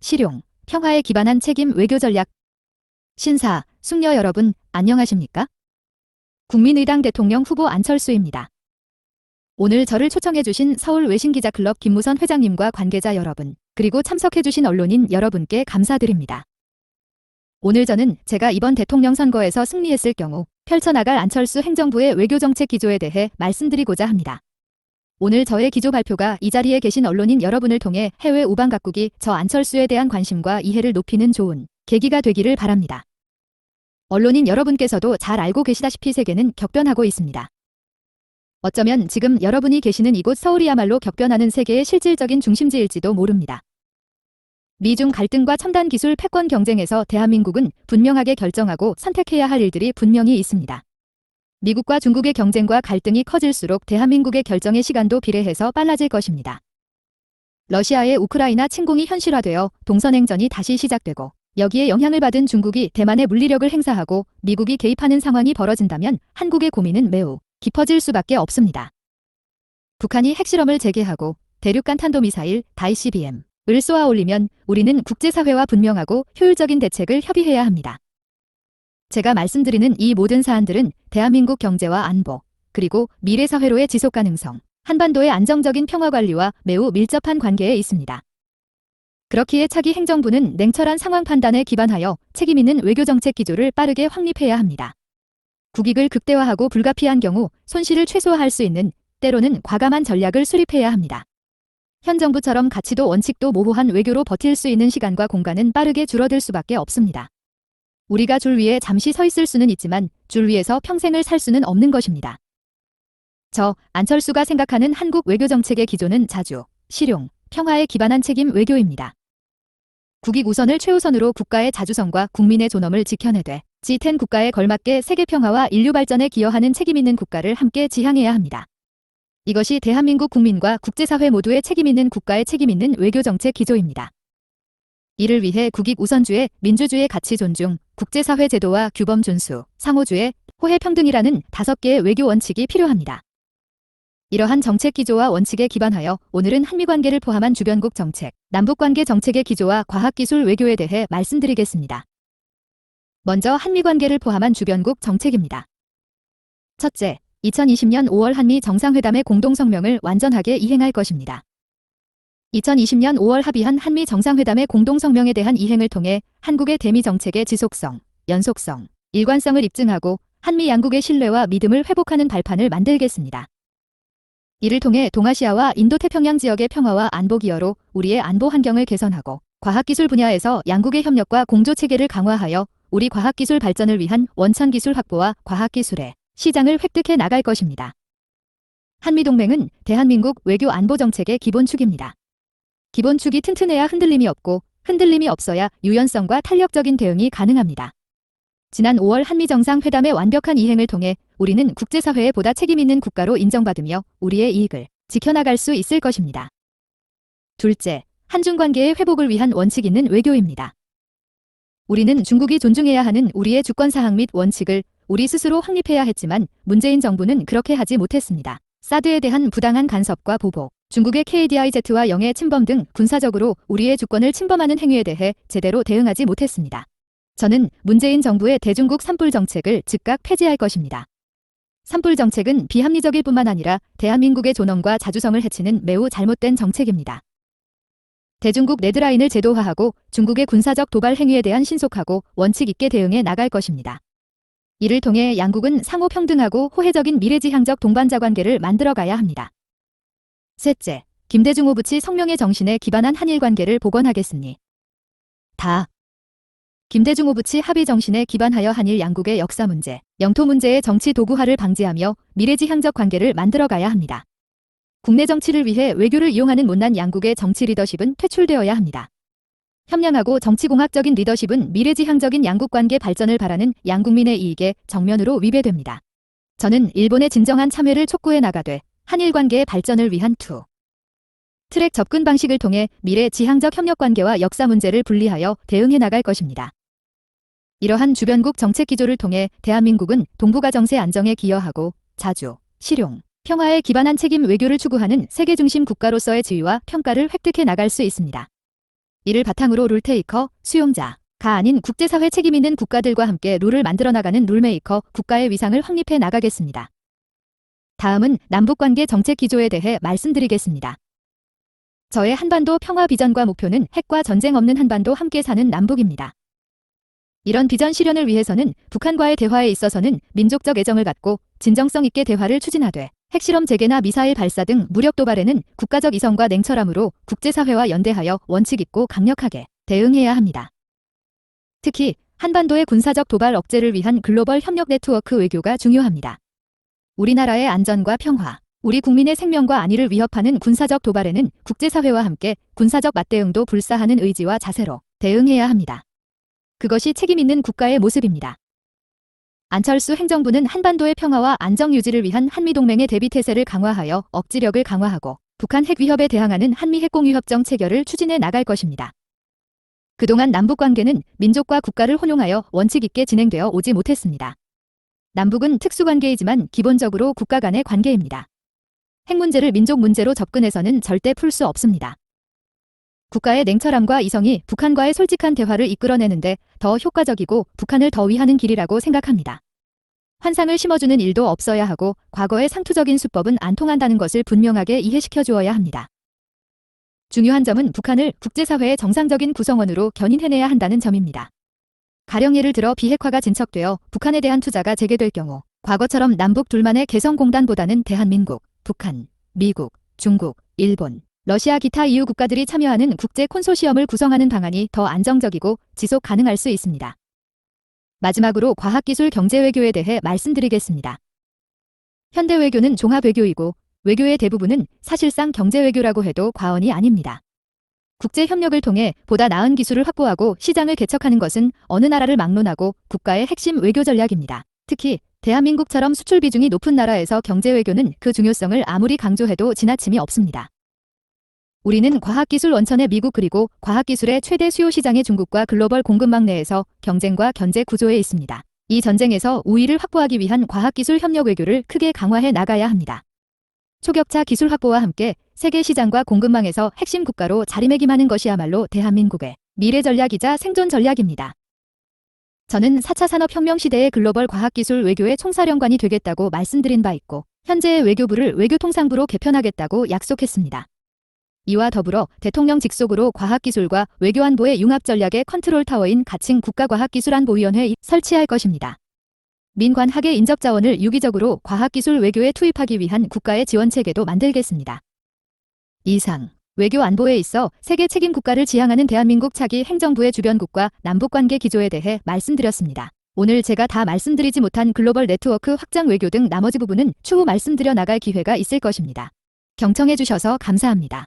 실용, 평화에 기반한 책임 외교 전략. 신사, 숙녀 여러분, 안녕하십니까? 국민의당 대통령 후보 안철수입니다. 오늘 저를 초청해주신 서울 외신기자클럽 김무선 회장님과 관계자 여러분, 그리고 참석해주신 언론인 여러분께 감사드립니다. 오늘 저는 제가 이번 대통령 선거에서 승리했을 경우 펼쳐나갈 안철수 행정부의 외교정책 기조에 대해 말씀드리고자 합니다. 오늘 저의 기조 발표가 이 자리에 계신 언론인 여러분을 통해 해외 우방 각국이 저 안철수에 대한 관심과 이해를 높이는 좋은 계기가 되기를 바랍니다. 언론인 여러분께서도 잘 알고 계시다시피 세계는 격변하고 있습니다. 어쩌면 지금 여러분이 계시는 이곳 서울이야말로 격변하는 세계의 실질적인 중심지일지도 모릅니다. 미중 갈등과 첨단 기술 패권 경쟁에서 대한민국은 분명하게 결정하고 선택해야 할 일들이 분명히 있습니다. 미국과 중국의 경쟁과 갈등이 커질수록 대한민국의 결정의 시간도 비례해서 빨라질 것입니다. 러시아의 우크라이나 침공이 현실화되어 동서냉전이 다시 시작되고 여기에 영향을 받은 중국이 대만의 물리력을 행사하고 미국이 개입하는 상황이 벌어진다면 한국의 고민은 매우 깊어질 수밖에 없습니다. 북한이 핵실험을 재개하고 대륙간 탄도미사일 ICBM을 쏘아 올리면 우리는 국제사회와 분명하고 효율적인 대책을 협의해야 합니다. 제가 말씀드리는 이 모든 사안들은 대한민국 경제와 안보, 그리고 미래 사회로의 지속 가능성, 한반도의 안정적인 평화 관리와 매우 밀접한 관계에 있습니다. 그렇기에 차기 행정부는 냉철한 상황 판단에 기반하여 책임 있는 외교정책 기조를 빠르게 확립해야 합니다. 국익을 극대화하고 불가피한 경우 손실을 최소화할 수 있는 때로는 과감한 전략을 수립해야 합니다. 현 정부처럼 가치도 원칙도 모호한 외교로 버틸 수 있는 시간과 공간은 빠르게 줄어들 수밖에 없습니다. 우리가 줄 위에 잠시 서 있을 수는 있지만 줄 위에서 평생을 살 수는 없는 것입니다. 저 안철수가 생각하는 한국 외교정책의 기조는 자주, 실용, 평화에 기반한 책임 외교입니다. 국익 우선을 최우선으로 국가의 자주성과 국민의 존엄을 지켜내되 G10 국가에 걸맞게 세계 평화와 인류 발전에 기여하는 책임 있는 국가를 함께 지향해야 합니다. 이것이 대한민국 국민과 국제사회 모두의 책임 있는 국가의 책임 있는 외교정책 기조입니다. 이를 위해 국익 우선주의, 민주주의 가치 존중, 국제사회 제도와 규범 준수, 상호주의, 호혜 평등이라는 5개의 외교 원칙이 필요합니다. 이러한 정책 기조와 원칙에 기반하여 오늘은 한미관계를 포함한 주변국 정책, 남북관계 정책의 기조와 과학기술 외교에 대해 말씀드리겠습니다. 먼저 한미관계를 포함한 주변국 정책입니다. 첫째, 2020년 5월 한미 정상회담의 공동성명을 완전하게 이행할 것입니다. 2020년 5월 합의한 한미 정상회담의 공동성명에 대한 이행을 통해 한국의 대미 정책의 지속성, 연속성, 일관성을 입증하고 한미 양국의 신뢰와 믿음을 회복하는 발판을 만들겠습니다. 이를 통해 동아시아와 인도태평양 지역의 평화와 안보 기여로 우리의 안보 환경을 개선하고 과학기술 분야에서 양국의 협력과 공조체계를 강화하여 우리 과학기술 발전을 위한 원천기술 확보와 과학기술의 시장을 획득해 나갈 것입니다. 한미동맹은 대한민국 외교 안보 정책의 기본축입니다. 기본축이 튼튼해야 흔들림이 없고 흔들림이 없어야 유연성과 탄력적인 대응이 가능합니다. 지난 5월 한미정상회담의 완벽한 이행을 통해 우리는 국제사회에 보다 책임있는 국가로 인정받으며 우리의 이익을 지켜나갈 수 있을 것입니다. 둘째, 한중관계의 회복을 위한 원칙 있는 외교입니다. 우리는 중국이 존중해야 하는 우리의 주권사항 및 원칙을 우리 스스로 확립해야 했지만 문재인 정부는 그렇게 하지 못했습니다. 사드에 대한 부당한 간섭과 보복, 중국의 KDIZ와 영해 침범 등 군사적으로 우리의 주권을 침범하는 행위에 대해 제대로 대응하지 못했습니다. 저는 문재인 정부의 대중국 산불 정책을 즉각 폐지할 것입니다. 산불 정책은 비합리적일 뿐만 아니라 대한민국의 존엄과 자주성을 해치는 매우 잘못된 정책입니다. 대중국 레드라인을 제도화하고 중국의 군사적 도발 행위에 대한 신속하고 원칙 있게 대응해 나갈 것입니다. 이를 통해 양국은 상호 평등하고 호혜적인 미래지향적 동반자 관계를 만들어가야 합니다. 셋째, 김대중 오부치 성명의 정신에 기반한 한일 관계를 복원하겠으니 김대중 오부치 합의 정신에 기반하여 한일 양국의 역사 문제, 영토 문제의 정치 도구화를 방지하며 미래지향적 관계를 만들어가야 합니다. 국내 정치를 위해 외교를 이용하는 못난 양국의 정치 리더십은 퇴출되어야 합니다. 협량하고 정치공학적인 리더십은 미래지향적인 양국관계 발전을 바라는 양국민의 이익에 정면으로 위배됩니다. 저는 일본의 진정한 참여를 촉구해 나가되 한일 관계의 발전을 위한 트랙 접근 방식을 통해 미래지향적 협력관계와 역사 문제를 분리하여 대응해 나갈 것입니다. 이러한 주변국 정책 기조를 통해 대한민국은 동북아 정세 안정에 기여하고 자주, 실용, 평화에 기반한 책임 외교를 추구하는 세계 중심 국가로서의 지위와 평가를 획득해 나갈 수 있습니다. 이를 바탕으로 룰테이커, 수용자가 아닌 국제사회 책임 있는 국가들과 함께 룰을 만들어 나가는 룰메이커, 국가의 위상을 확립해 나가겠습니다. 다음은 남북관계 정책 기조에 대해 말씀드리겠습니다. 저의 한반도 평화 비전과 목표는 핵과 전쟁 없는 한반도 함께 사는 남북입니다. 이런 비전 실현을 위해서는 북한과의 대화에 있어서는 민족적 애정을 갖고 진정성 있게 대화를 추진하되 핵실험 재개나 미사일 발사 등 무력 도발에는 국가적 이성과 냉철함으로 국제사회와 연대하여 원칙 있고 강력하게 대응해야 합니다. 특히 한반도의 군사적 도발 억제를 위한 글로벌 협력 네트워크 외교가 중요합니다. 우리나라의 안전과 평화, 우리 국민의 생명과 안위를 위협하는 군사적 도발에는 국제사회와 함께 군사적 맞대응도 불사하는 의지와 자세로 대응해야 합니다. 그것이 책임 있는 국가의 모습입니다. 안철수 행정부는 한반도의 평화와 안정 유지를 위한 한미동맹의 대비태세를 강화하여 억지력을 강화하고 북한 핵 위협에 대항하는 한미 핵공유협정 체결을 추진해 나갈 것입니다. 그동안 남북관계는 민족과 국가를 혼용하여 원칙 있게 진행되어 오지 못했습니다. 남북은 특수관계이지만 기본적으로 국가 간의 관계입니다. 핵 문제를 민족 문제로 접근해서는 절대 풀 수 없습니다. 국가의 냉철함과 이성이 북한과의 솔직한 대화를 이끌어내는데 더 효과적이고 북한을 더 위하는 길이라고 생각합니다. 환상을 심어주는 일도 없어야 하고 과거의 상투적인 수법은 안 통한다는 것을 분명하게 이해시켜 주어야 합니다. 중요한 점은 북한을 국제사회의 정상적인 구성원으로 견인해내야 한다는 점입니다. 가령 예를 들어 비핵화가 진척되어 북한에 대한 투자가 재개될 경우 과거처럼 남북 둘만의 개성공단보다는 대한민국, 북한, 미국, 중국, 일본, 러시아 기타 EU 국가들이 참여하는 국제 콘소시엄을 구성하는 방안이 더 안정적이고 지속 가능할 수 있습니다. 마지막으로 과학기술 경제외교에 대해 말씀드리겠습니다. 현대외교는 종합외교이고 외교의 대부분은 사실상 경제외교라고 해도 과언이 아닙니다. 국제협력을 통해 보다 나은 기술을 확보하고 시장을 개척하는 것은 어느 나라를 막론하고 국가의 핵심 외교 전략입니다. 특히 대한민국처럼 수출 비중이 높은 나라에서 경제외교는 그 중요성을 아무리 강조해도 지나침이 없습니다. 우리는 과학기술 원천의 미국 그리고 과학기술의 최대 수요 시장의 중국과 글로벌 공급망 내에서 경쟁과 견제 구조에 있습니다. 이 전쟁에서 우위를 확보하기 위한 과학기술 협력 외교를 크게 강화해 나가야 합니다. 초격차 기술 확보와 함께 세계 시장과 공급망에서 핵심 국가로 자리매김하는 것이야말로 대한민국의 미래 전략이자 생존 전략입니다. 저는 4차 산업혁명 시대의 글로벌 과학기술 외교의 총사령관이 되겠다고 말씀드린 바 있고 현재의 외교부를 외교통상부로 개편하겠다고 약속했습니다. 이와 더불어 대통령 직속으로 과학기술과 외교안보의 융합전략의 컨트롤타워인 가칭 국가과학기술안보위원회 설치할 것입니다. 민관학의 인적자원을 유기적으로 과학기술 외교에 투입하기 위한 국가의 지원체계도 만들겠습니다. 이상, 외교안보에 있어 세계 책임 국가를 지향하는 대한민국 차기 행정부의 주변국과 남북관계 기조에 대해 말씀드렸습니다. 오늘 제가 다 말씀드리지 못한 글로벌 네트워크 확장 외교 등 나머지 부분은 추후 말씀드려 나갈 기회가 있을 것입니다. 경청해 주셔서 감사합니다.